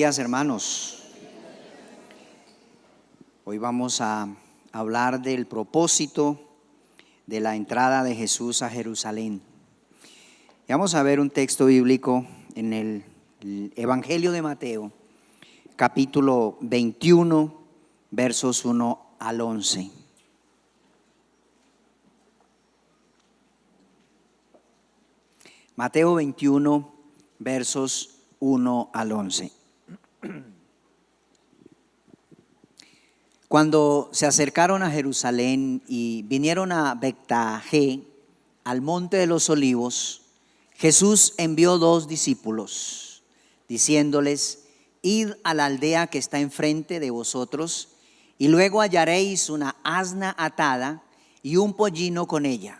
días, hermanos. Hoy vamos a hablar del propósito de la entrada de Jesús a Jerusalén. Y vamos a ver un texto bíblico en el Evangelio de Mateo, capítulo 21, versos 1 al 11. Mateo 21, versos 1 al 11. Cuando se acercaron a Jerusalén y vinieron a Betfagé, al monte de los olivos, Jesús envió 2 discípulos, diciéndoles: id a la aldea que está enfrente de vosotros, y luego hallaréis una asna atada y un pollino con ella.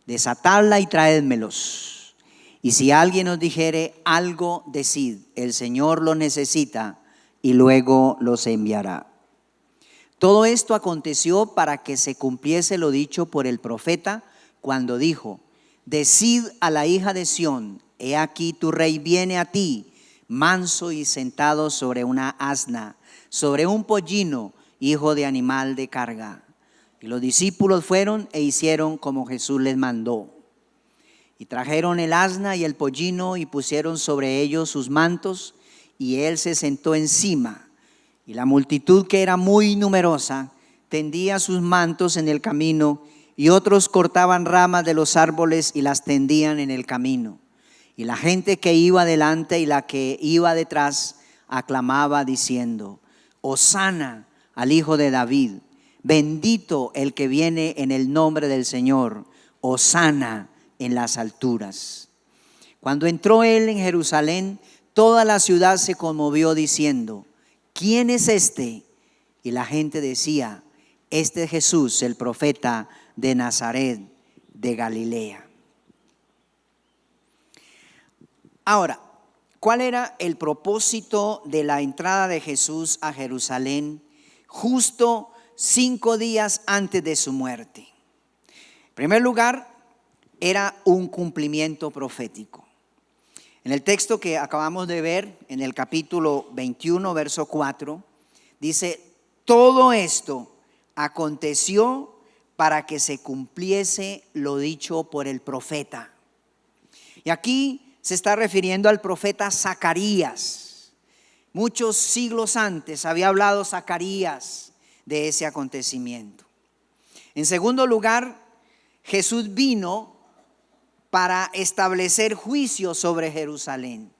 Desatadla y traédmelos. Y si alguien os dijere algo, decid: el Señor lo necesita, y luego los enviará. Todo esto aconteció para que se cumpliese lo dicho por el profeta, cuando dijo: decid a la hija de Sión, he aquí tu rey viene a ti, manso y sentado sobre una asna, sobre un pollino, hijo de animal de carga. Y los discípulos fueron e hicieron como Jesús les mandó. Y trajeron el asna y el pollino y pusieron sobre ellos sus mantos, y él se sentó encima. Y la multitud, que era muy numerosa, tendía sus mantos en el camino, y otros cortaban ramas de los árboles y las tendían en el camino. Y la gente que iba delante y la que iba detrás aclamaba diciendo: Hosana al Hijo de David, bendito el que viene en el nombre del Señor, Hosana en las alturas. Cuando entró él en Jerusalén, toda la ciudad se conmovió diciendo: ¿quién es este? Y la gente decía: este es Jesús, el profeta de Nazaret de Galilea. Ahora, ¿cuál era el propósito de la entrada de Jesús a Jerusalén justo 5 días antes de su muerte? En primer lugar, era un cumplimiento profético. En el texto que acabamos de ver, en el capítulo 21, verso 4, dice: todo esto aconteció para que se cumpliese lo dicho por el profeta. Y aquí se está refiriendo al profeta Zacarías. Muchos siglos antes había hablado Zacarías de ese acontecimiento. En segundo lugar, Jesús vino para establecer juicio sobre Jerusalén.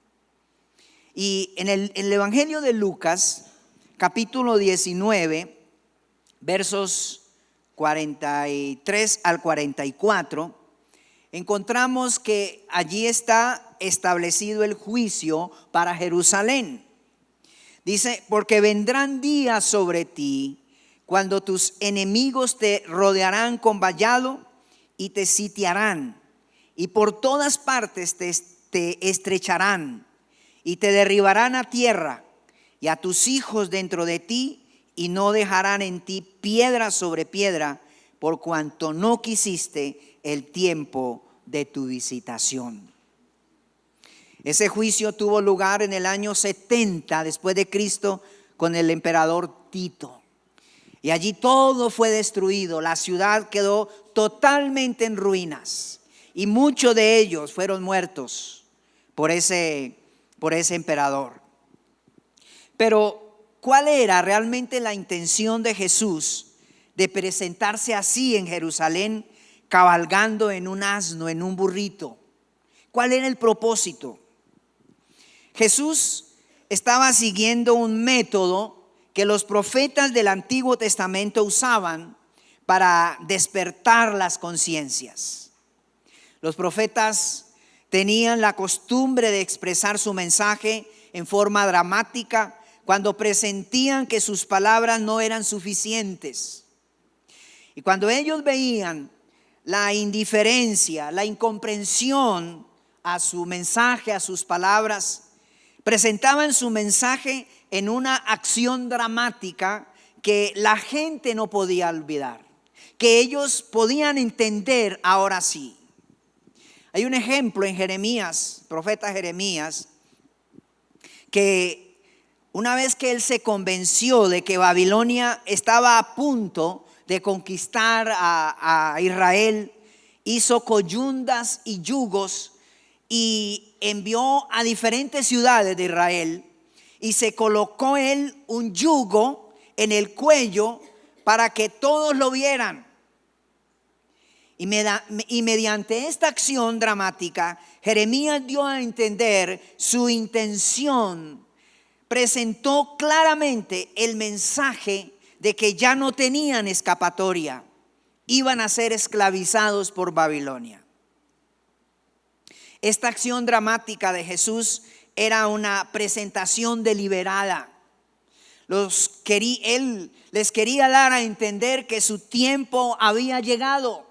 Y en el Evangelio de Lucas, capítulo 19, versos 43 al 44, encontramos que allí está establecido el juicio para Jerusalén. Dice: porque vendrán días sobre ti cuando tus enemigos te rodearán con vallado y te sitiarán, y por todas partes te estrecharán y te derribarán a tierra y a tus hijos dentro de ti, y no dejarán en ti piedra sobre piedra, por cuanto no quisiste el tiempo de tu visitación. Ese juicio tuvo lugar en el año 70 después de Cristo con el emperador Tito. Y allí todo fue destruido, la ciudad quedó totalmente en ruinas. Y muchos de ellos fueron muertos por ese emperador. Pero ¿cuál era realmente la intención de Jesús de presentarse así en Jerusalén, cabalgando en un asno, en un burrito? ¿Cuál era el propósito? Jesús estaba siguiendo un método que los profetas del Antiguo Testamento usaban para despertar las conciencias. Los profetas tenían la costumbre de expresar su mensaje en forma dramática cuando presentían que sus palabras no eran suficientes. Y cuando ellos veían la indiferencia, la incomprensión a su mensaje, a sus palabras, presentaban su mensaje en una acción dramática que la gente no podía olvidar, que ellos podían entender ahora sí. Hay un ejemplo en Jeremías, profeta Jeremías, que Una vez que él se convenció de que Babilonia estaba a punto de conquistar a Israel, hizo coyundas y yugos y envió a diferentes ciudades de Israel y se colocó él un yugo en el cuello para que todos lo vieran. Y mediante esta acción dramática, Jeremías dio a entender su intención, presentó claramente el mensaje de que ya no tenían escapatoria, iban a ser esclavizados por Babilonia. Esta acción dramática de Jesús era una presentación deliberada. Él les quería dar a entender que su tiempo había llegado.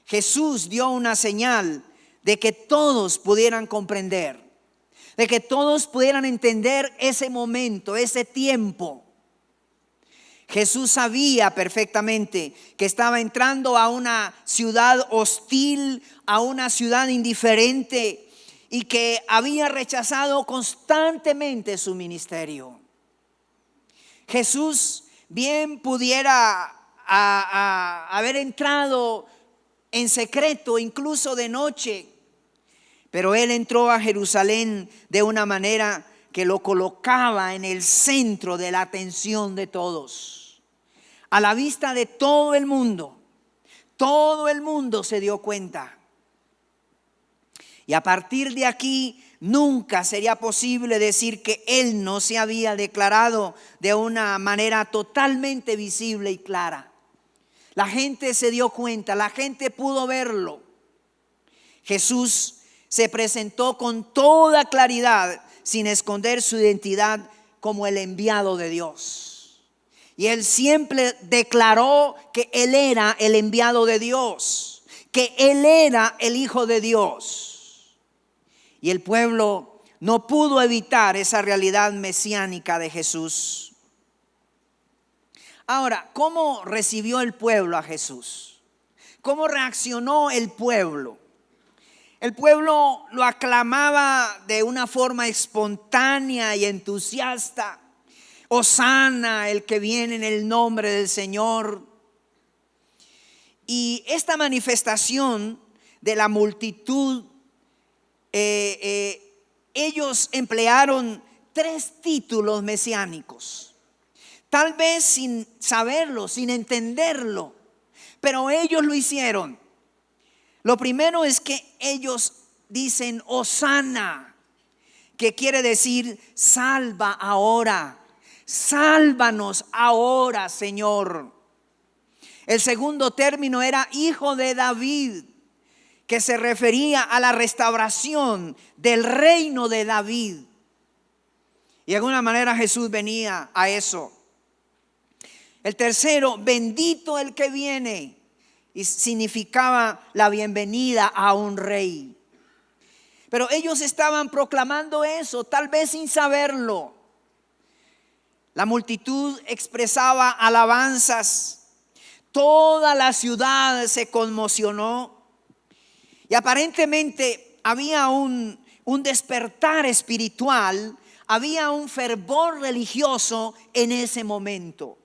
Jesús dio una señal de que todos pudieran comprender, de que todos pudieran entender ese momento, ese tiempo. Jesús sabía perfectamente que estaba entrando a una ciudad hostil, a una ciudad indiferente, y que había rechazado constantemente su ministerio. Jesús bien pudiera haber entrado en secreto, incluso de noche, pero él entró a Jerusalén de una manera que lo colocaba en el centro de la atención de todos, a la vista de todo el mundo. Todo el mundo se dio cuenta. Y a partir de aquí nunca sería posible decir que él no se había declarado de una manera totalmente visible y clara. La gente se dio cuenta, la gente pudo verlo. Jesús se presentó con toda claridad, sin esconder su identidad como el enviado de Dios. Y él siempre declaró que él era el enviado de Dios, que él era el Hijo de Dios. Y el pueblo no pudo evitar esa realidad mesiánica de Jesús. Ahora, ¿cómo recibió el pueblo a Jesús? ¿Cómo reaccionó el pueblo? El pueblo lo aclamaba de una forma espontánea y entusiasta. Hosana, el que viene en el nombre del Señor. Y esta manifestación de la multitud, ellos emplearon 3 títulos mesiánicos. Tal vez sin saberlo, sin entenderlo, pero ellos lo hicieron. Lo primero es que ellos dicen Hosana, que quiere decir salva ahora, sálvanos ahora, Señor. El segundo término era hijo de David, que se refería a la restauración del reino de David. Y de alguna manera Jesús venía a eso. El tercero, bendito el que viene, y significaba la bienvenida a un rey. Pero ellos estaban proclamando eso, tal vez sin saberlo. La multitud expresaba alabanzas. Toda la ciudad se conmocionó. Y aparentemente había un despertar espiritual, había un fervor religioso en ese momento.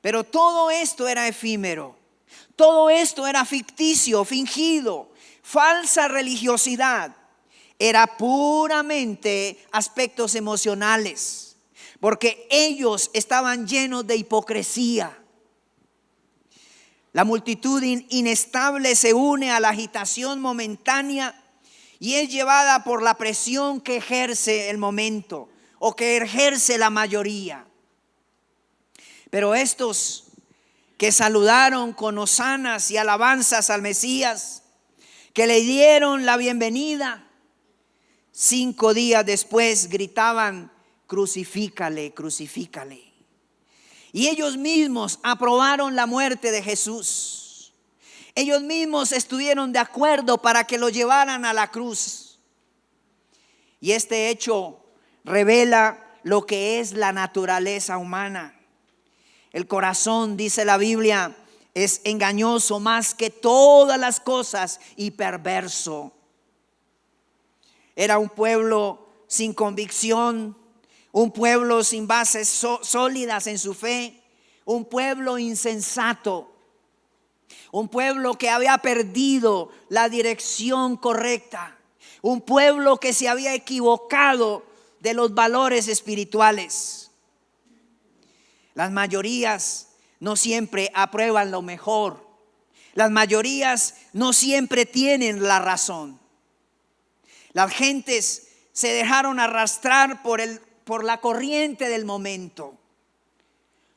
Pero todo esto era efímero, todo esto era ficticio, fingido, falsa religiosidad. Era puramente aspectos emocionales, porque ellos estaban llenos de hipocresía. La multitud inestable se une a la agitación momentánea y es llevada por la presión que ejerce el momento o que ejerce la mayoría. Pero estos que saludaron con hosanas y alabanzas al Mesías, que le dieron la bienvenida, 5 días después gritaban: crucifícale, crucifícale. Y ellos mismos aprobaron la muerte de Jesús. Ellos mismos estuvieron de acuerdo para que lo llevaran a la cruz. Y este hecho revela lo que es la naturaleza humana. El corazón, dice la Biblia, es engañoso más que todas las cosas y perverso. Era un pueblo sin convicción, un pueblo sin bases sólidas en su fe, un pueblo insensato, un pueblo que había perdido la dirección correcta, un pueblo que se había equivocado de los valores espirituales. Las mayorías no siempre aprueban lo mejor. Las mayorías no siempre tienen la razón. Las gentes se dejaron arrastrar por la corriente del momento.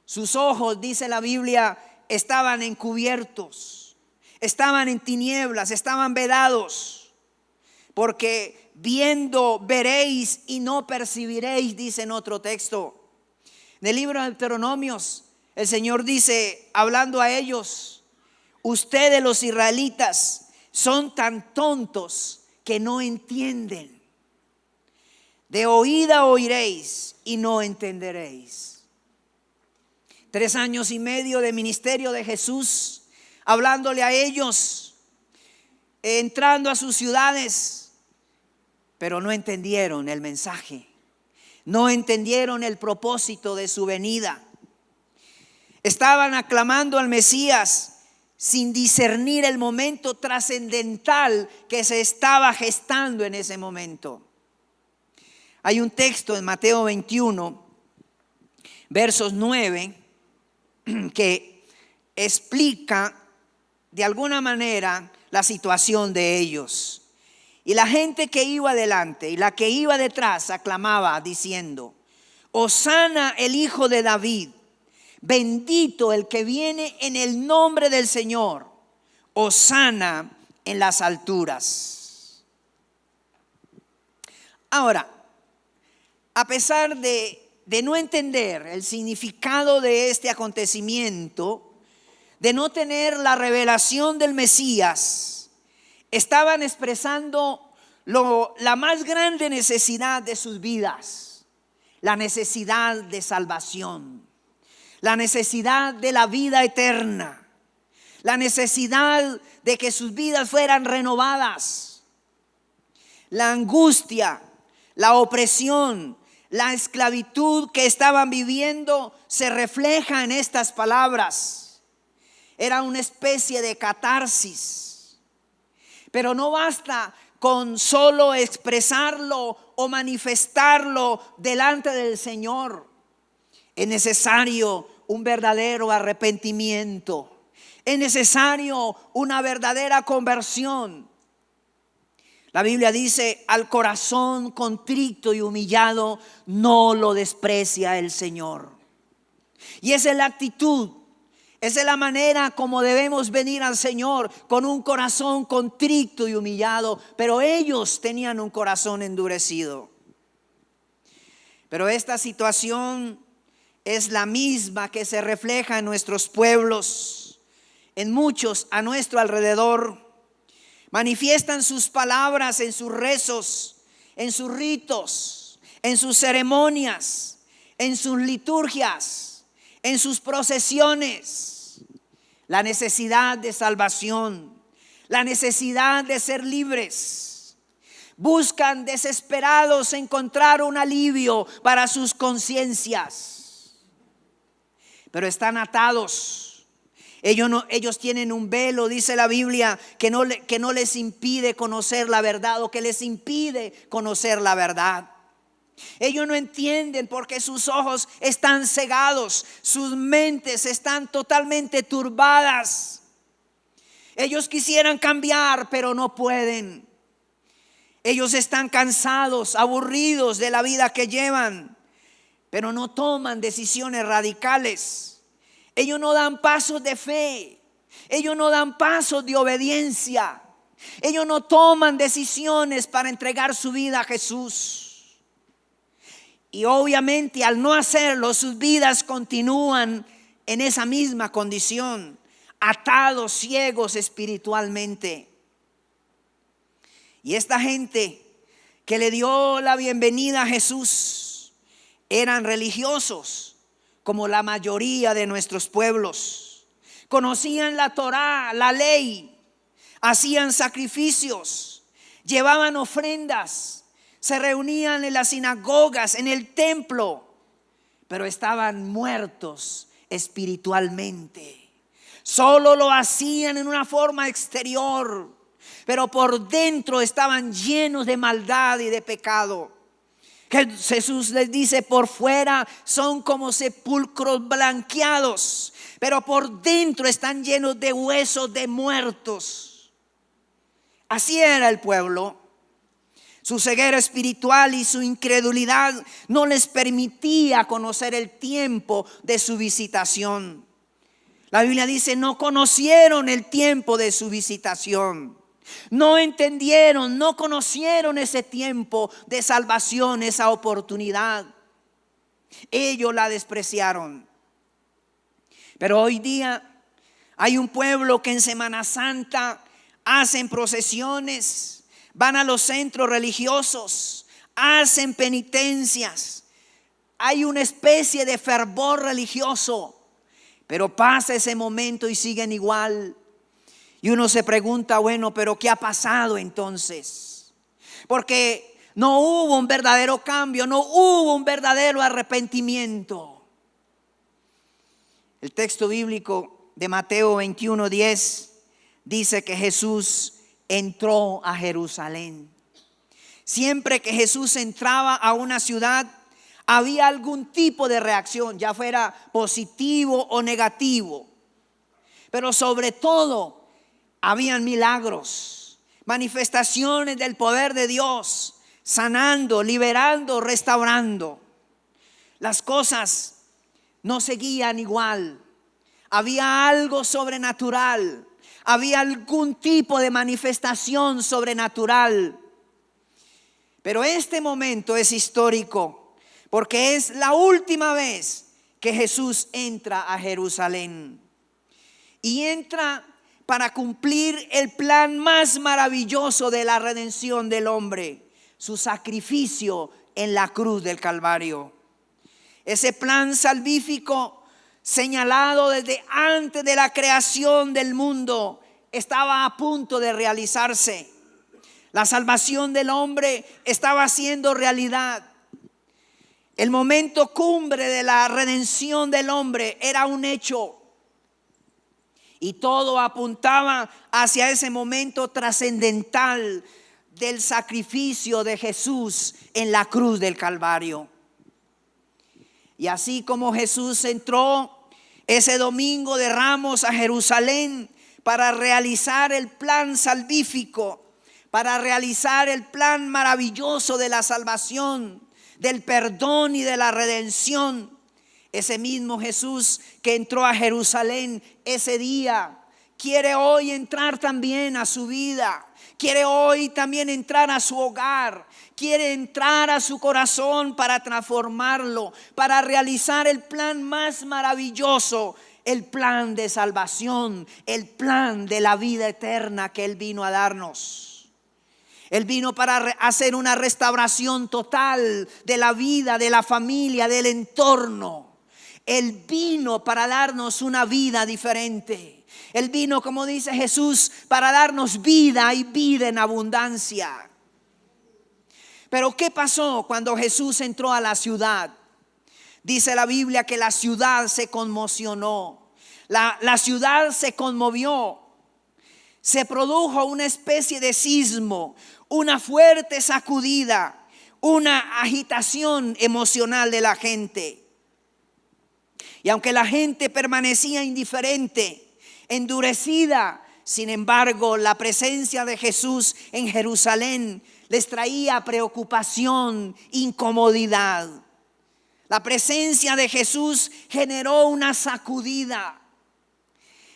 Sus ojos, dice la Biblia, estaban encubiertos, estaban en tinieblas, estaban vedados, porque viendo veréis y no percibiréis, dice en otro texto. En el libro de Deuteronomios, el Señor dice, hablando a ellos: ustedes los israelitas son tan tontos que no entienden. De oída oiréis y no entenderéis. 3 años y medio de ministerio de Jesús, hablándole a ellos, entrando a sus ciudades, pero no entendieron el mensaje, no entendieron el propósito de su venida. Estaban aclamando al Mesías sin discernir el momento trascendental que se estaba gestando en ese momento. Hay un texto en Mateo 21, versos 9, que explica de alguna manera la situación de ellos. Y la gente que iba delante y la que iba detrás aclamaba diciendo: Hosana el hijo de David, bendito el que viene en el nombre del Señor, hosana en las alturas. Ahora, a pesar de no entender el significado de este acontecimiento, de no tener la revelación del Mesías, estaban expresando la más grande necesidad de sus vidas, la necesidad de salvación, la necesidad de la vida eterna, la necesidad de que sus vidas fueran renovadas. La angustia, la opresión, la esclavitud que estaban viviendo se refleja en estas palabras. Era una especie de catarsis. Pero no basta con solo expresarlo o manifestarlo delante del Señor. Es necesario un verdadero arrepentimiento. Es necesario una verdadera conversión. La Biblia dice: al corazón contrito y humillado no lo desprecia el Señor. Y esa es la actitud, esa es la manera como debemos venir al Señor, con un corazón contrito y humillado. Pero ellos tenían un corazón endurecido. Pero esta situación es la misma que se refleja en nuestros pueblos, en muchos a nuestro alrededor. Manifiestan sus palabras en sus rezos, en sus ritos, en sus ceremonias, en sus liturgias, en sus procesiones. La necesidad de salvación, la necesidad de ser libres. Buscan desesperados encontrar un alivio para sus conciencias, pero están atados. Ellos tienen un velo, dice la Biblia, que no les impide conocer la verdad, o que les impide conocer la verdad. Ellos no entienden porque sus ojos están cegados, sus mentes están totalmente turbadas. Ellos quisieran cambiar, pero no pueden. Ellos están cansados, aburridos de la vida que llevan, pero no toman decisiones radicales. Ellos no dan pasos de fe. Ellos no dan pasos de obediencia. Ellos no toman decisiones para entregar su vida a Jesús. Y obviamente al no hacerlo, sus vidas continúan en esa misma condición, atados, ciegos espiritualmente. Y esta gente que le dio la bienvenida a Jesús eran religiosos, como la mayoría de nuestros pueblos. Conocían la Torá, la ley, hacían sacrificios, llevaban ofrendas, se reunían en las sinagogas, en el templo, pero estaban muertos espiritualmente. Solo lo hacían en una forma exterior, pero por dentro estaban llenos de maldad y de pecado. Jesús les dice: por fuera son como sepulcros blanqueados, pero por dentro están llenos de huesos de muertos. Así era el pueblo. Su ceguera espiritual y su incredulidad no les permitía conocer el tiempo de su visitación. La Biblia dice: no conocieron el tiempo de su visitación. No entendieron, no conocieron ese tiempo de salvación, esa oportunidad. Ellos la despreciaron. Pero hoy día hay un pueblo que en Semana Santa hacen procesiones, van a los centros religiosos, hacen penitencias. Hay una especie de fervor religioso, pero pasa ese momento y siguen igual. Y uno se pregunta: bueno, pero ¿qué ha pasado entonces? Porque no hubo un verdadero cambio, no hubo un verdadero arrepentimiento. El texto bíblico de Mateo 21:10 dice que Jesús entró a Jerusalén. Siempre que Jesús entraba a una ciudad, había algún tipo de reacción, ya fuera positivo o negativo. Pero sobre todo, habían milagros, manifestaciones del poder de Dios, sanando, liberando, restaurando. Las cosas no seguían igual. Había algo sobrenatural. Había algún tipo de manifestación sobrenatural. Pero este momento es histórico, porque es la última vez que Jesús entra a Jerusalén. Y entra para cumplir el plan más maravilloso de la redención del hombre: su sacrificio en la cruz del Calvario. Ese plan salvífico, señalado desde antes de la creación del mundo, estaba a punto de realizarse. La salvación del hombre estaba siendo realidad. El momento cumbre de la redención del hombre era un hecho. Y todo apuntaba hacia ese momento trascendental del sacrificio de Jesús en la cruz del Calvario. Y así como Jesús entró ese domingo de Ramos a Jerusalén para realizar el plan salvífico, para realizar el plan maravilloso de la salvación, del perdón y de la redención, ese mismo Jesús que entró a Jerusalén ese día quiere hoy entrar también a su vida. Quiere hoy también entrar a su hogar. Quiere entrar a su corazón para transformarlo, para realizar el plan más maravilloso, el plan de salvación, el plan de la vida eterna que Él vino a darnos. Él vino para hacer una restauración total de la vida, de la familia, del entorno. Él vino para darnos una vida diferente. Él vino, como dice Jesús, para darnos vida y vida en abundancia. Pero ¿qué pasó cuando Jesús entró a la ciudad? Dice la Biblia que la ciudad se conmocionó. La ciudad se conmovió. Se produjo una especie de sismo, una fuerte sacudida, una agitación emocional de la gente. Y aunque la gente permanecía indiferente, endurecida, sin embargo, la presencia de Jesús en Jerusalén les traía preocupación, incomodidad. La presencia de Jesús generó una sacudida.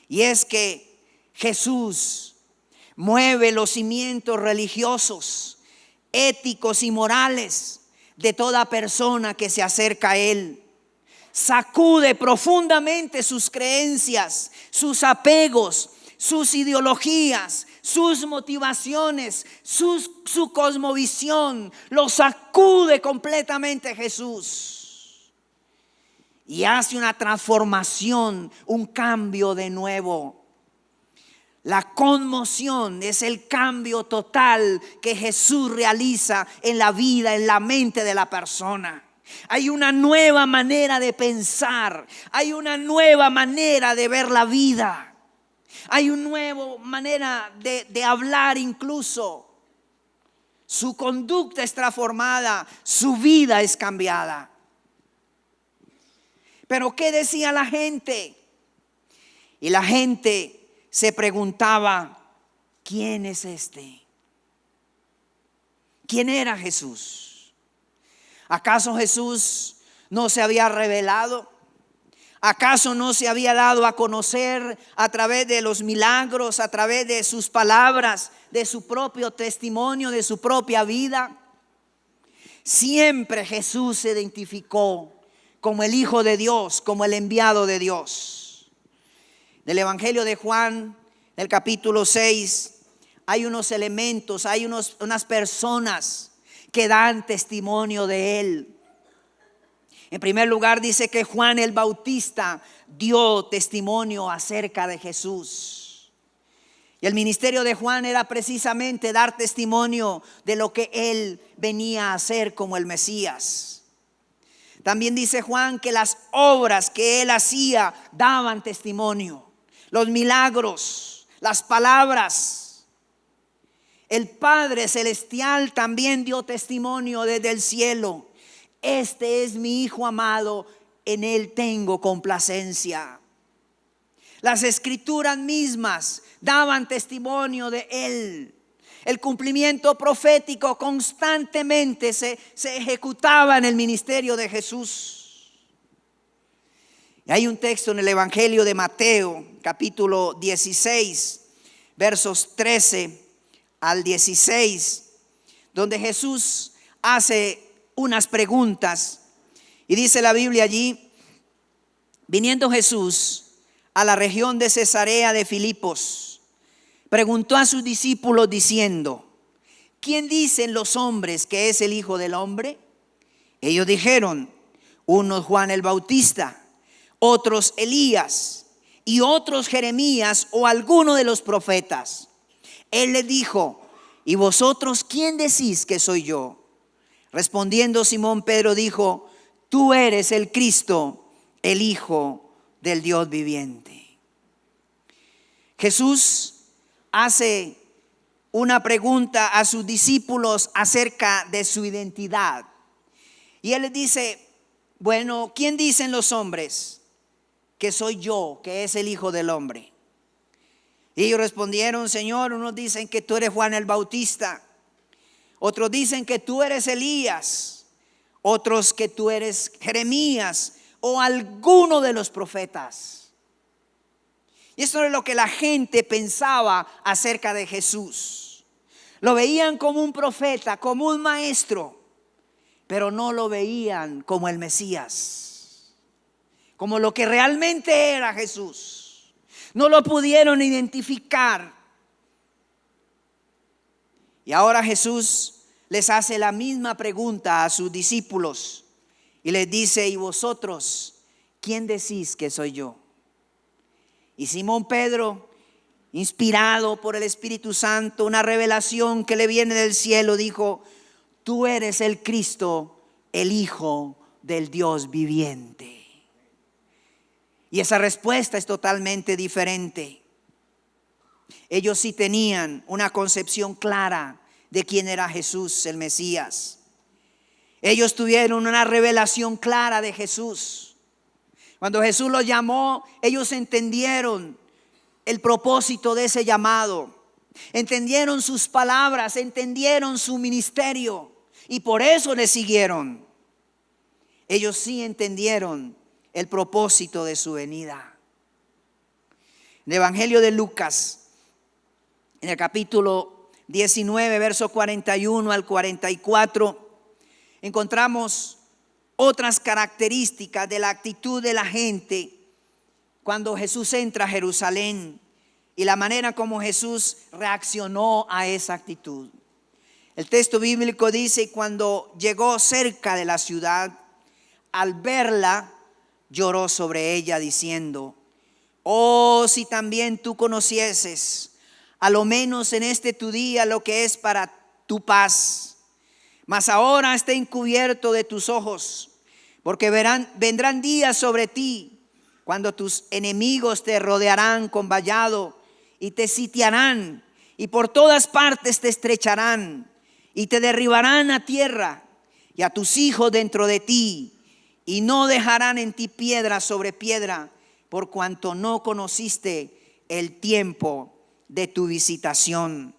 Y es que Jesús mueve los cimientos religiosos, éticos y morales de toda persona que se acerca a Él. Sacude profundamente sus creencias, sus apegos, sus ideologías, sus motivaciones, su cosmovisión. Lo sacude completamente Jesús y hace una transformación, un cambio de nuevo. La conmoción es el cambio total que Jesús realiza en la vida, en la mente de la persona. Hay una nueva manera de pensar, hay una nueva manera de ver la vida, hay una nueva manera de hablar incluso. Su conducta es transformada, su vida es cambiada. Pero ¿qué decía la gente? Y la gente se preguntaba, ¿quién es este? ¿Quién era Jesús? ¿Acaso Jesús no se había revelado? ¿Acaso no se había dado a conocer a través de los milagros, a través de sus palabras, de su propio testimonio, de su propia vida? Siempre Jesús se identificó como el Hijo de Dios, como el enviado de Dios. Del Evangelio de Juan, el capítulo 6, hay unos elementos, hay unas personas que dan testimonio de Él. En primer lugar dice que Juan el Bautista dio testimonio acerca de Jesús. Y el ministerio de Juan era precisamente dar testimonio de lo que Él venía a hacer como el Mesías. También dice Juan que las obras que Él hacía daban testimonio. Los milagros, las palabras. El Padre Celestial también dio testimonio desde el cielo. Este es mi Hijo amado, en Él tengo complacencia. Las Escrituras mismas daban testimonio de Él. El cumplimiento profético constantemente se ejecutaba en el ministerio de Jesús. Y hay un texto en el Evangelio de Mateo, capítulo 16, versos 13 al 16, donde Jesús hace unas preguntas. Y dice la Biblia allí: viniendo Jesús a la región de Cesarea de Filipos, preguntó a sus discípulos diciendo: ¿quién dicen los hombres que es el Hijo del Hombre? Ellos dijeron: unos Juan el Bautista, otros Elías, y otros Jeremías o alguno de los profetas. Él les dijo: ¿y vosotros quién decís que soy yo? Respondiendo Simón Pedro dijo: tú eres el Cristo, el Hijo del Dios viviente. Jesús hace una pregunta a sus discípulos acerca de su identidad. Y Él les dice: bueno, ¿quién dicen los hombres que soy yo, que es el Hijo del Hombre? Y ellos respondieron: Señor, unos dicen que tú eres Juan el Bautista, otros dicen que tú eres Elías, otros que tú eres Jeremías o alguno de los profetas. Y esto es lo que la gente pensaba acerca de Jesús. Lo veían como un profeta, como un maestro, pero no lo veían como el Mesías, como lo que realmente era Jesús. No lo pudieron identificar. Y ahora Jesús les hace la misma pregunta a sus discípulos y les dice: ¿y vosotros quién decís que soy yo? Y Simón Pedro, inspirado por el Espíritu Santo, una revelación que le viene del cielo, dijo: tú eres el Cristo, el Hijo del Dios viviente. Y esa respuesta es totalmente diferente. Ellos sí tenían una concepción clara de quién era Jesús, el Mesías. Ellos tuvieron una revelación clara de Jesús. Cuando Jesús los llamó, ellos entendieron el propósito de ese llamado. Entendieron sus palabras, entendieron su ministerio y por eso le siguieron. Ellos sí entendieron el propósito de su venida. En el Evangelio de Lucas, en el capítulo 19, verso 41 al 44, encontramos otras características de la actitud de la gente cuando Jesús entra a Jerusalén y la manera como Jesús reaccionó a esa actitud. El texto bíblico dice: cuando llegó cerca de la ciudad, al verla, lloró sobre ella diciendo: oh, si también tú conocieses a lo menos en este tu día, lo que es para tu paz. Mas ahora está encubierto de tus ojos, porque vendrán días sobre ti cuando tus enemigos te rodearán con vallado y te sitiarán, y por todas partes te estrecharán y te derribarán a tierra y a tus hijos dentro de ti, y no dejarán en ti piedra sobre piedra, por cuanto no conociste el tiempo de tu visitación.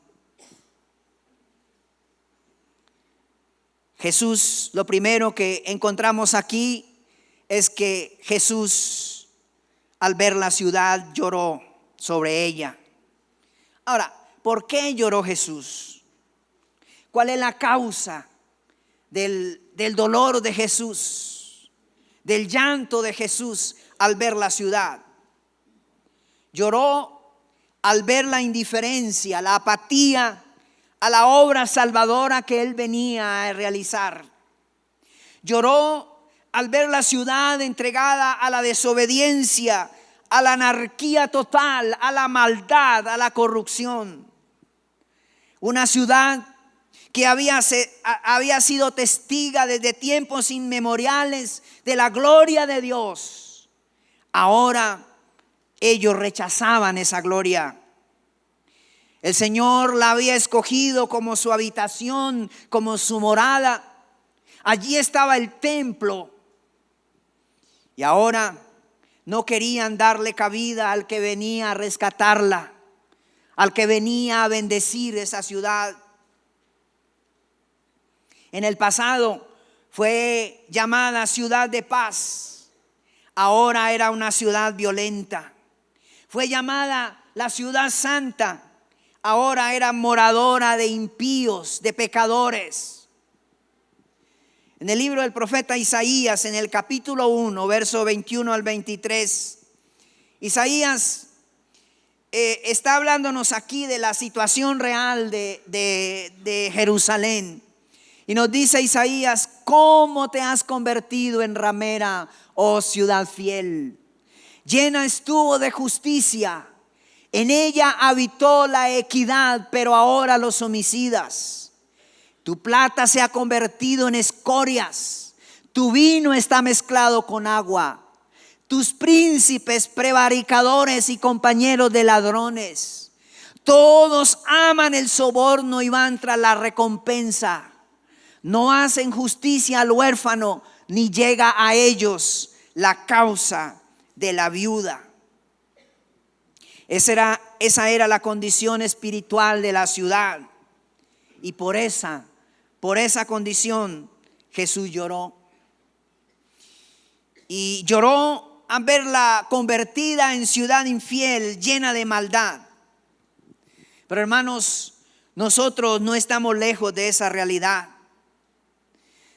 Jesús, lo primero que encontramos aquí es que Jesús, al ver la ciudad, lloró sobre ella. Ahora, ¿por qué lloró Jesús? ¿Cuál es la causa del dolor de Jesús, del llanto de Jesús al ver la ciudad? Lloró al ver la indiferencia, la apatía a la obra salvadora que él venía a realizar. Lloró al ver la ciudad entregada a la desobediencia, a la anarquía total, a la maldad, a la corrupción. Una ciudad que había sido testiga desde tiempos inmemoriales de la gloria de Dios. Ahora ellos rechazaban esa gloria. El Señor la había escogido como su habitación, como su morada. Allí estaba el templo. Y ahora no querían darle cabida al que venía a rescatarla, al que venía a bendecir esa ciudad. En el pasado fue llamada ciudad de paz. Ahora era una ciudad violenta. Fue llamada la ciudad santa. Ahora era moradora de impíos, de pecadores. En el libro del profeta Isaías, en el capítulo 1, verso 21 al 23, Isaías está hablándonos aquí de la situación real de Jerusalén. Y nos dice Isaías: ¿cómo te has convertido en ramera, oh ciudad fiel? Llena estuvo de justicia. En ella habitó la equidad, pero ahora los homicidas. Tu plata se ha convertido en escorias, tu vino está mezclado con agua. Tus príncipes prevaricadores y compañeros de ladrones, todos aman el soborno y van tras la recompensa. No hacen justicia al huérfano, ni llega a ellos la causa de la viuda. Esa era la condición espiritual de la ciudad. Y por esa condición Jesús lloró. Y lloró al verla convertida en ciudad infiel, llena de maldad. Pero hermanos, nosotros no estamos lejos de esa realidad,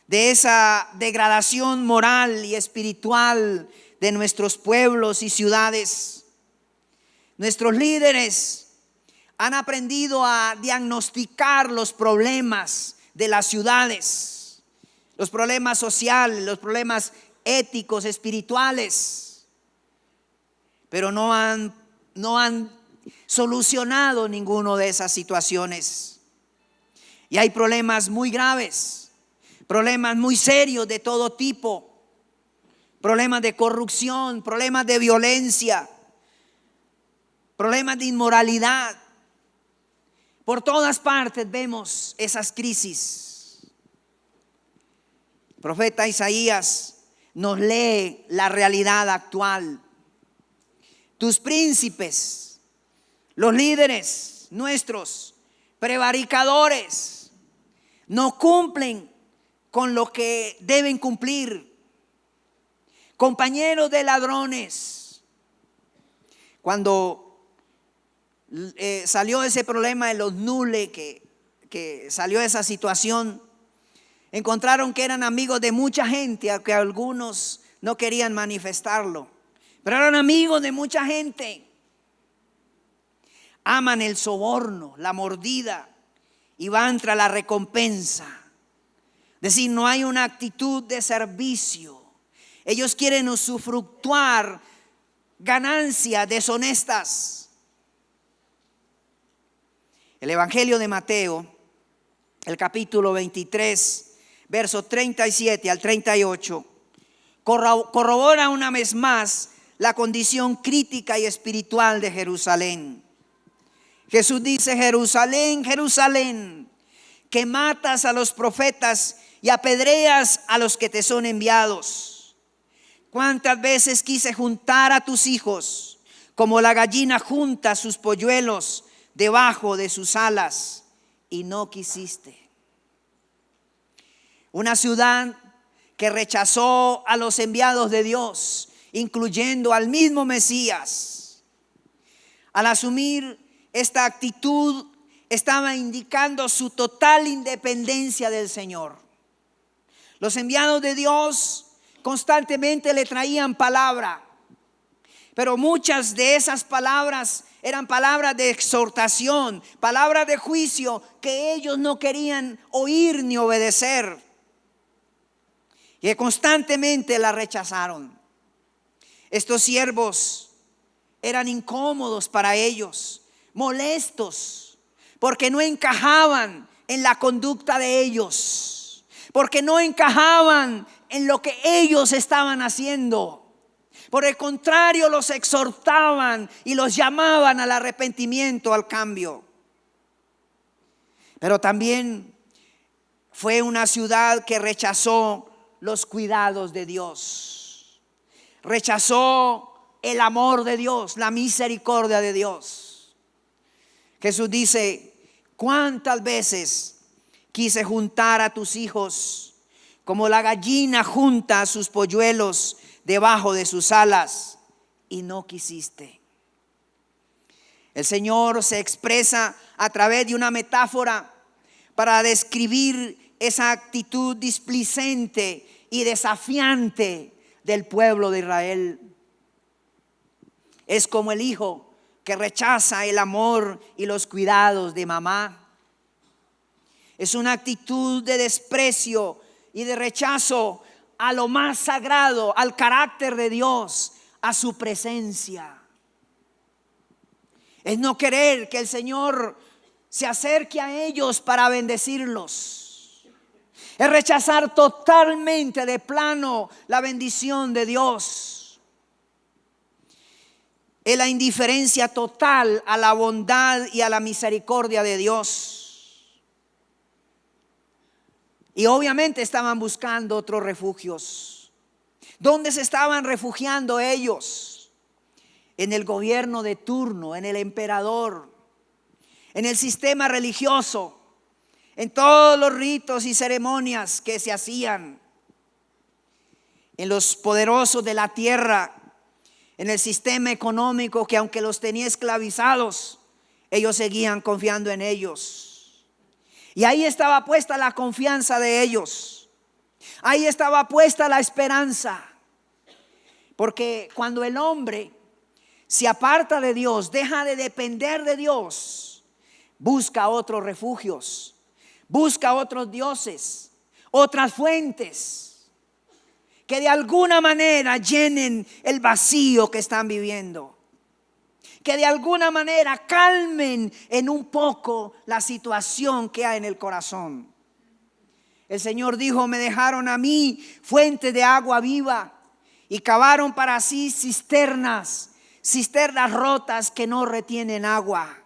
de esa degradación moral y espiritual de nuestros pueblos y ciudades. Nuestros líderes han aprendido a diagnosticar los problemas de las ciudades, los problemas sociales, los problemas éticos, espirituales, pero no han solucionado ninguno de esas situaciones. Y hay problemas muy graves, problemas muy serios de todo tipo, problemas de corrupción, problemas de violencia, problemas de inmoralidad. Por todas partes vemos esas crisis. El profeta Isaías nos lee la realidad actual. Tus príncipes, los líderes nuestros, prevaricadores, no cumplen con lo que deben cumplir. Compañeros de ladrones. Cuando salió ese problema de los Nule, que salió esa situación, encontraron que eran amigos de mucha gente, aunque algunos no querían manifestarlo, pero eran amigos de mucha gente. Aman el soborno, la mordida, y van tras la recompensa. Es decir, no hay una actitud de servicio. Ellos quieren usufructuar ganancias deshonestas. El Evangelio de Mateo, el capítulo 23, versos 37 al 38, corrobora una vez más la condición crítica y espiritual de Jerusalén. Jesús dice: Jerusalén, Jerusalén, que matas a los profetas y apedreas a los que te son enviados. ¿Cuántas veces quise juntar a tus hijos como la gallina junta sus polluelos debajo de sus alas, y no quisiste? Una ciudad que rechazó a los enviados de Dios, incluyendo al mismo Mesías. Al asumir esta actitud, estaba indicando su total independencia del Señor. Los enviados de Dios constantemente le traían palabra, pero muchas de esas palabras eran palabras de exhortación, palabras de juicio que ellos no querían oír ni obedecer, que constantemente la rechazaron. Estos siervos eran incómodos para ellos, molestos, porque no encajaban en la conducta de ellos, porque no encajaban en lo que ellos estaban haciendo. Por el contrario, los exhortaban y los llamaban al arrepentimiento, al cambio. Pero también fue una ciudad que rechazó los cuidados de Dios, rechazó el amor de Dios, la misericordia de Dios. Jesús dice: ¿cuántas veces quise juntar a tus hijos como la gallina junta a sus polluelos debajo de sus alas, y no quisiste? El Señor se expresa a través de una metáfora para describir esa actitud displicente y desafiante del pueblo de Israel. Es como el hijo que rechaza el amor y los cuidados de mamá. Es una actitud de desprecio y de rechazo a lo más sagrado, al carácter de Dios, a su presencia. Es no querer que el Señor se acerque a ellos para bendecirlos. Es rechazar totalmente de plano la bendición de Dios. Es la indiferencia total a la bondad y a la misericordia de Dios. Y obviamente estaban buscando otros refugios. ¿Dónde se estaban refugiando ellos? En el gobierno de turno, en el emperador, en el sistema religioso, en todos los ritos y ceremonias que se hacían, en los poderosos de la tierra, en el sistema económico que, aunque los tenía esclavizados, ellos seguían confiando en ellos. Y ahí estaba puesta la confianza de ellos. Ahí estaba puesta la esperanza. Porque cuando el hombre se aparta de Dios, deja de depender de Dios, busca otros refugios, busca otros dioses, otras fuentes que de alguna manera llenen el vacío que están viviendo, que de alguna manera calmen en un poco la situación que hay en el corazón. El Señor dijo: me dejaron a mí fuente de agua viva, y cavaron para sí cisternas rotas que no retienen agua.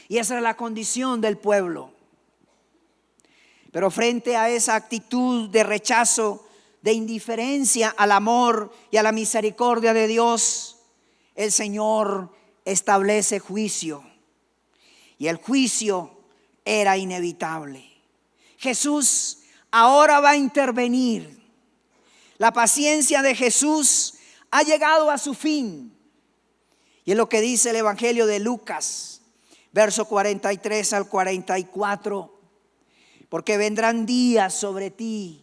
Y esa es la condición del pueblo. Pero frente a esa actitud de rechazo, de indiferencia al amor y a la misericordia de Dios, el Señor establece juicio. Y el juicio era inevitable. Jesús ahora va a intervenir. La paciencia de Jesús ha llegado a su fin. Y es lo que dice el Evangelio de Lucas, verso 43 al 44. Porque vendrán días sobre ti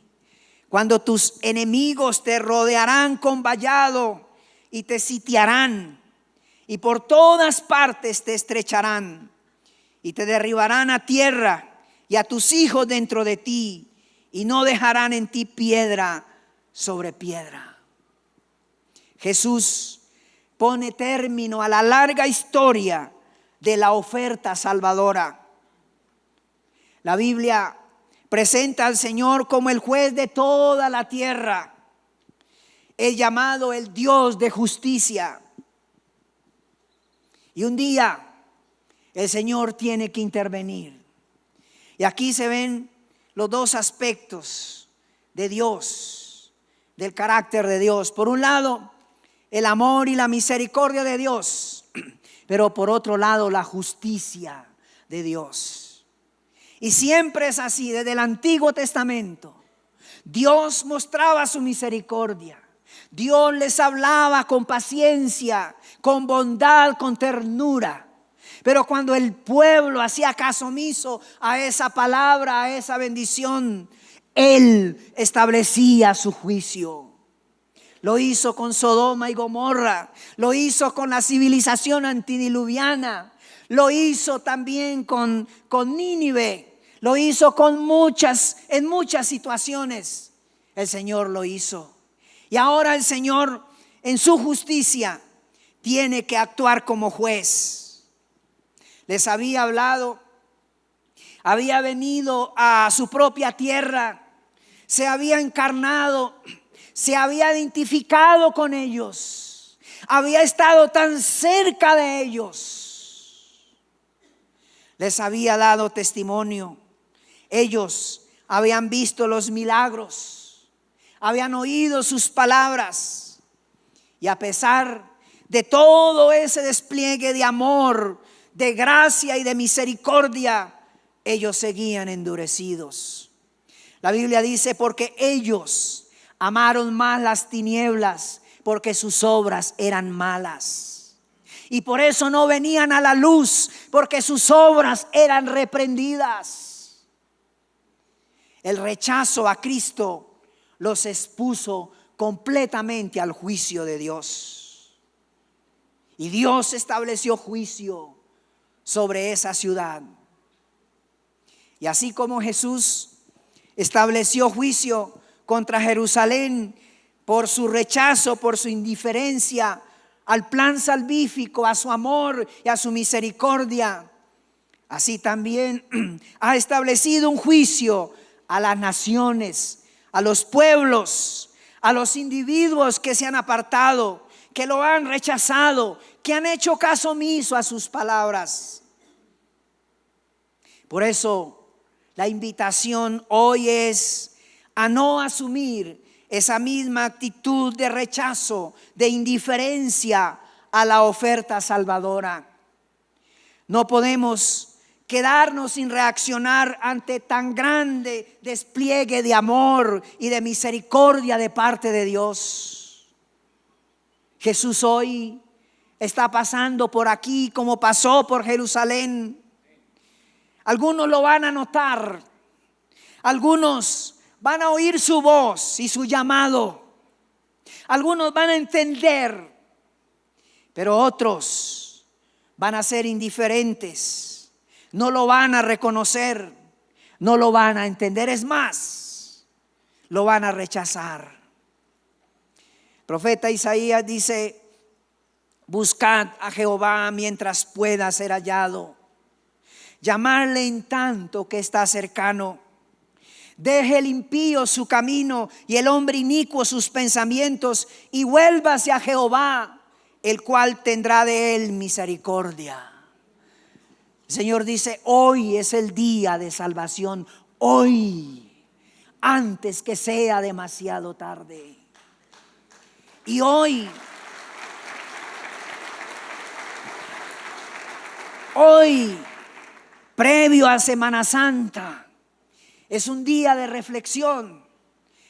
cuando tus enemigos te rodearán con vallado y te sitiarán, y por todas partes te estrecharán y te derribarán a tierra y a tus hijos dentro de ti, y no dejarán en ti piedra sobre piedra. Jesús pone término a la larga historia de la oferta salvadora. La Biblia presenta al Señor como el juez de toda la tierra. Es llamado el Dios de justicia. Y un día el Señor tiene que intervenir. Y aquí se ven los dos aspectos de Dios, del carácter de Dios. Por un lado, el amor y la misericordia de Dios, pero por otro lado, la justicia de Dios. Y siempre es así, desde el Antiguo Testamento. Dios mostraba su misericordia. Dios les hablaba con paciencia, con bondad, con ternura. Pero cuando el pueblo hacía caso omiso a esa palabra, a esa bendición, Él establecía su juicio. Lo hizo con Sodoma y Gomorra, lo hizo con la civilización antediluviana, lo hizo también con Nínive, lo hizo en muchas situaciones. El Señor lo hizo. Y ahora el Señor, en su justicia, tiene que actuar como juez. Les había hablado, había venido a su propia tierra, se había encarnado, se había identificado con ellos, había estado tan cerca de ellos, les había dado testimonio. Ellos habían visto los milagros, habían oído sus palabras, y a pesar de todo ese despliegue de amor, de gracia y de misericordia, ellos seguían endurecidos. La Biblia dice: porque ellos amaron más las tinieblas, porque sus obras eran malas, y por eso no venían a la luz, porque sus obras eran reprendidas. El rechazo a Cristo los expuso completamente al juicio de Dios, y Dios estableció juicio sobre esa ciudad. Y así como Jesús estableció juicio contra Jerusalén por su rechazo, por su indiferencia al plan salvífico, a su amor y a su misericordia, así también ha establecido un juicio a las naciones, a los pueblos, a los individuos que se han apartado, que lo han rechazado, que han hecho caso omiso a sus palabras. Por eso la invitación hoy es a no asumir esa misma actitud de rechazo, de indiferencia a la oferta salvadora. No podemos quedarnos sin reaccionar ante tan grande despliegue de amor y de misericordia de parte de Dios. Jesús hoy está pasando por aquí como pasó por Jerusalén. Algunos lo van a notar, algunos van a oír su voz y su llamado, algunos van a entender, pero otros van a ser indiferentes, no lo van a reconocer, no lo van a entender, es más, lo van a rechazar. El profeta Isaías dice: buscad a Jehová mientras pueda ser hallado, llamarle en tanto que está cercano. Deje el impío su camino y el hombre inicuo sus pensamientos, y vuélvase a Jehová, el cual tendrá de él misericordia. El Señor dice: hoy es el día de salvación, hoy, antes que sea demasiado tarde. Y hoy, previo a Semana Santa, es un día de reflexión,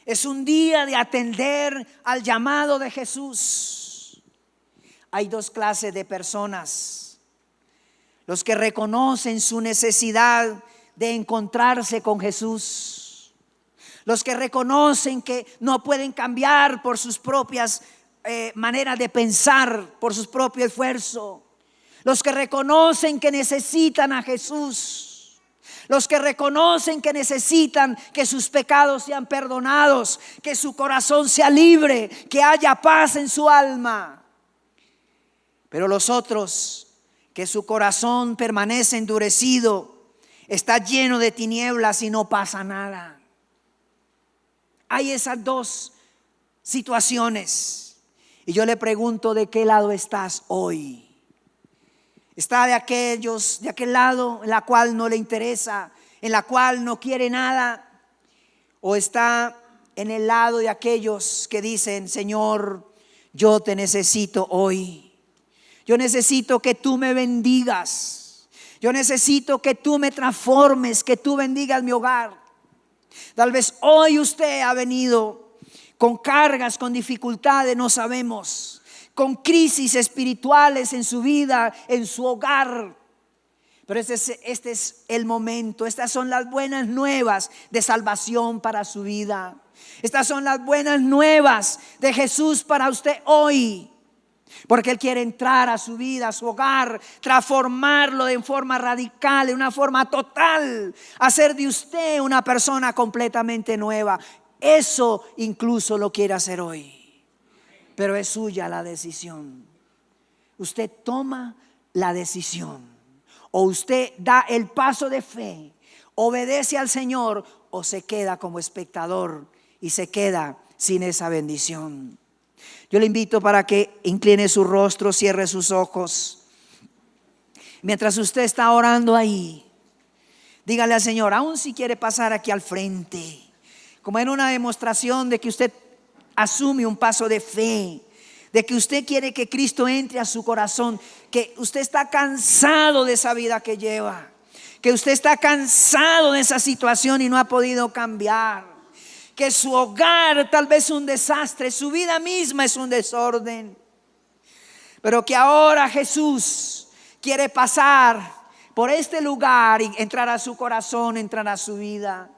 es un día de atender al llamado de Jesús. Hay dos clases de personas: los que reconocen su necesidad de encontrarse con Jesús, los que reconocen que no pueden cambiar por sus propias maneras de pensar, por su propio esfuerzo, los que reconocen que necesitan a Jesús, los que reconocen que necesitan que sus pecados sean perdonados, que su corazón sea libre, que haya paz en su alma. Pero los otros que su corazón permanece endurecido, está lleno de tinieblas y no pasa nada. Hay esas dos situaciones. Y yo le pregunto, ¿de qué lado estás hoy? ¿Está de aquel lado en la cual no le interesa, en la cual no quiere nada? ¿O está en el lado de aquellos que dicen, Señor, yo te necesito hoy? Yo necesito que tú me bendigas. Yo necesito que tú me transformes, que tú bendigas mi hogar. Tal vez hoy usted ha venido con cargas, con dificultades, no sabemos, con crisis espirituales en su vida, en su hogar. Pero este es el momento. Estas son las buenas nuevas de salvación para su vida. Estas son las buenas nuevas de Jesús para usted hoy. Porque Él quiere entrar a su vida, a su hogar, transformarlo de forma radical, de una forma total, hacer de usted una persona completamente nueva. Eso incluso lo quiere hacer hoy. Pero es suya la decisión. Usted toma la decisión. O usted da el paso de fe, obedece al Señor, o se queda como espectador y se queda sin esa bendición. Yo le invito para que incline su rostro, cierre sus ojos. Mientras usted está orando ahí, dígale al Señor, aun si quiere pasar aquí al frente, como en una demostración de que usted asume un paso de fe, de que usted quiere que Cristo entre a su corazón, que usted está cansado de esa vida que lleva, que usted está cansado de esa situación y no ha podido cambiar, que su hogar tal vez es un desastre, su vida misma es un desorden, pero que ahora Jesús quiere pasar por este lugar y entrar a su corazón, entrar a su vida,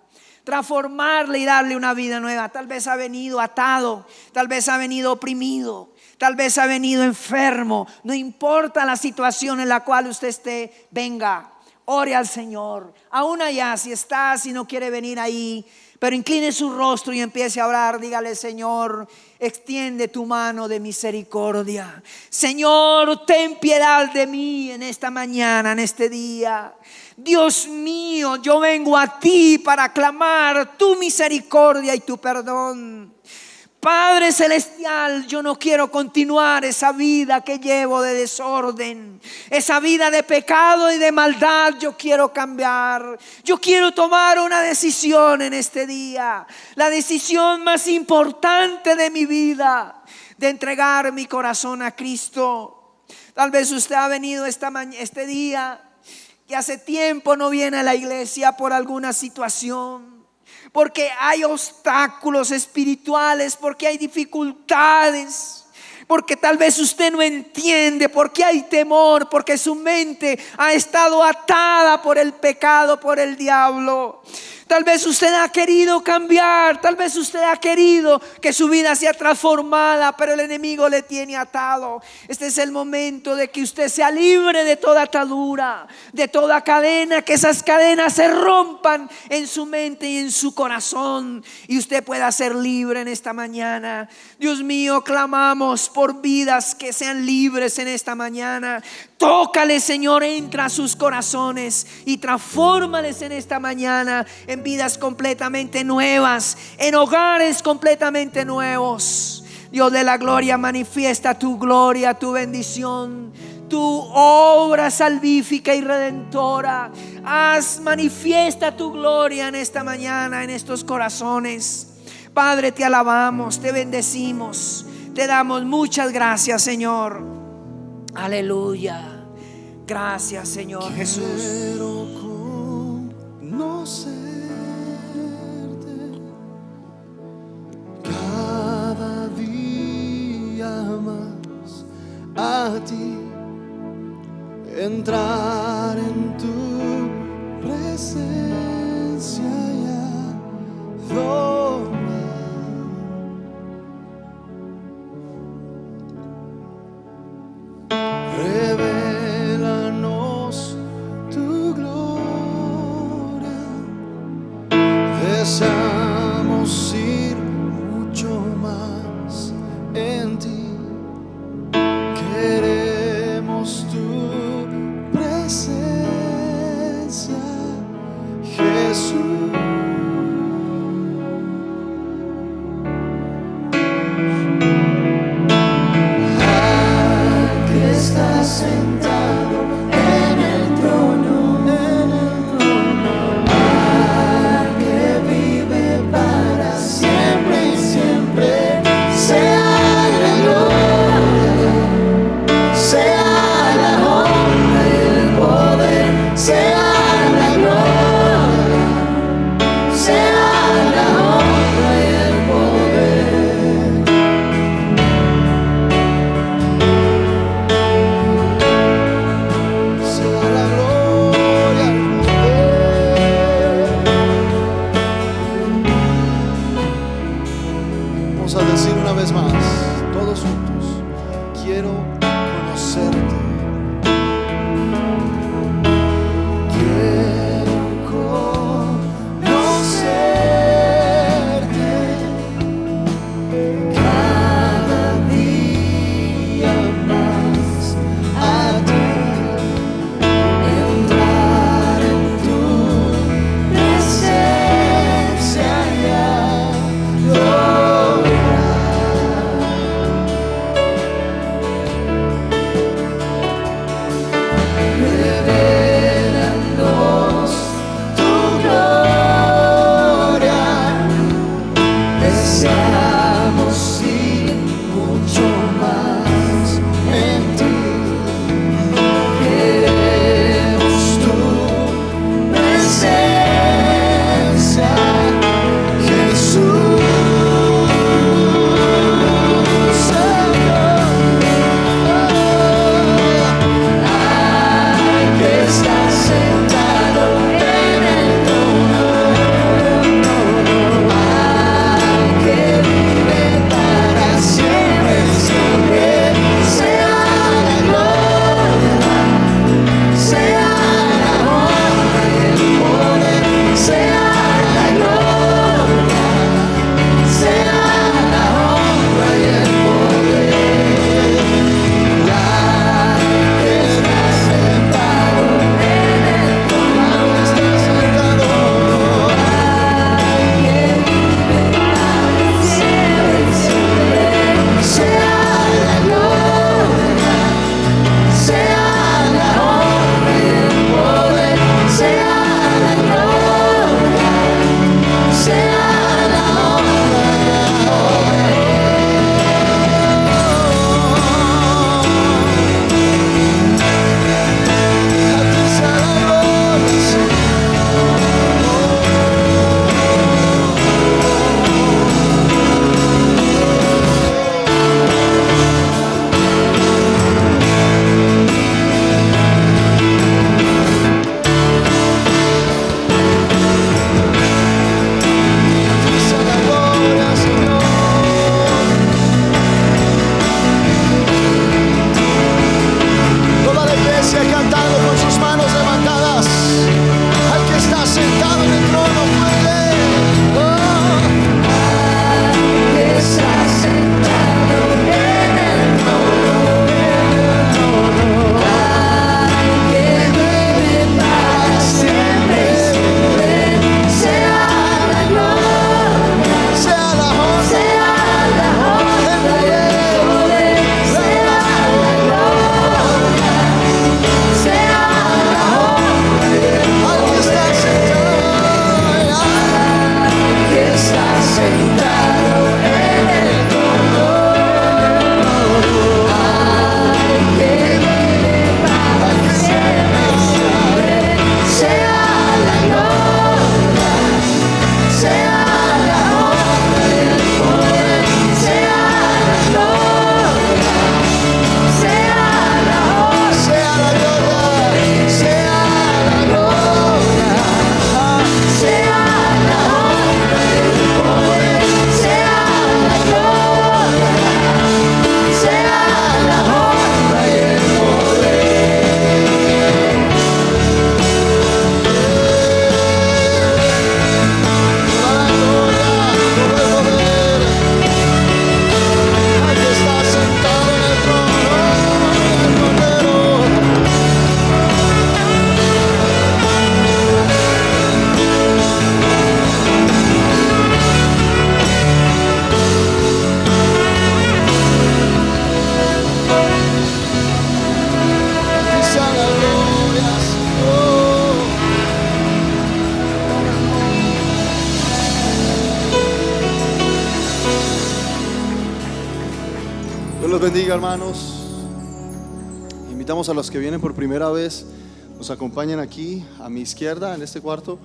transformarle y darle una vida nueva. Tal vez ha venido atado, tal vez ha venido oprimido, tal vez ha venido enfermo. No importa la situación en la cual usted esté, venga, ore al Señor. Aún allá, si está, si no quiere venir ahí, pero incline su rostro y empiece a orar. Dígale, Señor, extiende tu mano de misericordia. Señor, ten piedad de mí en esta mañana, en este día. Dios mío, yo vengo a ti para clamar tu misericordia y tu perdón. Padre celestial, yo no quiero continuar esa vida que llevo de desorden, esa vida de pecado y de maldad. Yo quiero cambiar. Yo quiero tomar una decisión en este día, la decisión más importante de mi vida, de entregar mi corazón a Cristo. Tal vez usted ha venido este día que hace tiempo no viene a la iglesia por alguna situación, porque hay obstáculos espirituales, porque hay dificultades, porque tal vez usted no entiende, porque hay temor, porque su mente ha estado atada por el pecado, por el diablo. Tal vez usted ha querido cambiar, tal vez usted ha querido que su vida sea transformada, pero el enemigo le tiene atado. Este es el momento de que usted sea libre de toda atadura, de toda cadena, que esas cadenas se rompan en su mente y en su corazón y usted pueda ser libre en esta mañana. Dios mío, clamamos por vidas que sean libres en esta mañana. Tócale, Señor, entra a sus corazones y transfórmales en esta mañana en vidas completamente nuevas, en hogares completamente nuevos. Dios de la gloria, manifiesta tu gloria, tu bendición, tu obra salvífica y redentora. Manifiesta tu gloria en esta mañana, en estos corazones. Padre, te alabamos, te bendecimos, te damos muchas gracias, Señor. Aleluya. Gracias, Señor Jesús. Quiero conocerte cada día más, a ti, entrar en tu presencia y adorar. Revélanos tu gloria, deseamos ir mucho más en ti, queremos tu quiero conocerte. Quiero conocerte cada día más a ti, entrar en tu presencia y adorar. Revélanos tu gloria, deseamos ir mucho más en ti. Queremos tu presencia, Jesús. Que estás sentado en el trono, al que vive para siempre, siempre. Sea la gloria, sea la honra y el poder, sea la gloria, sea la honra y el poder. Que estás sentado en el trono, estás sentado, al que vive para siempre, siempre. Sea la gloria, sea la honra y el poder, sea la gloria, sea la honra y el poder. A ti sea la gloria, Señor. Toda la iglesia cantando con sus manos levantadas al que está sentado en el trono puede. Que está sentado en el trono, al que vive para siempre, siempre. Sea la gloria, sea la honra, sea la honra y el poder, sea la gloria, sea la honra y el poder. Al que está sentado en el trono, al que vive para siempre, siempre. Sea la gloria, sea la honra y el poder, sea la gloria, sea la honra, sea la gloria, sea la gloria, sea la honra y el poder, sea la gloria, sea la honra y el poder. Toda la gloria, todo el poder, al que está sentado en el trono, el Cordero. A ti sea la gloria, Señor. Dios los bendiga, hermanos. Invitamos a los que vienen por primera vez, nos acompañen aquí a mi izquierda en este cuarto.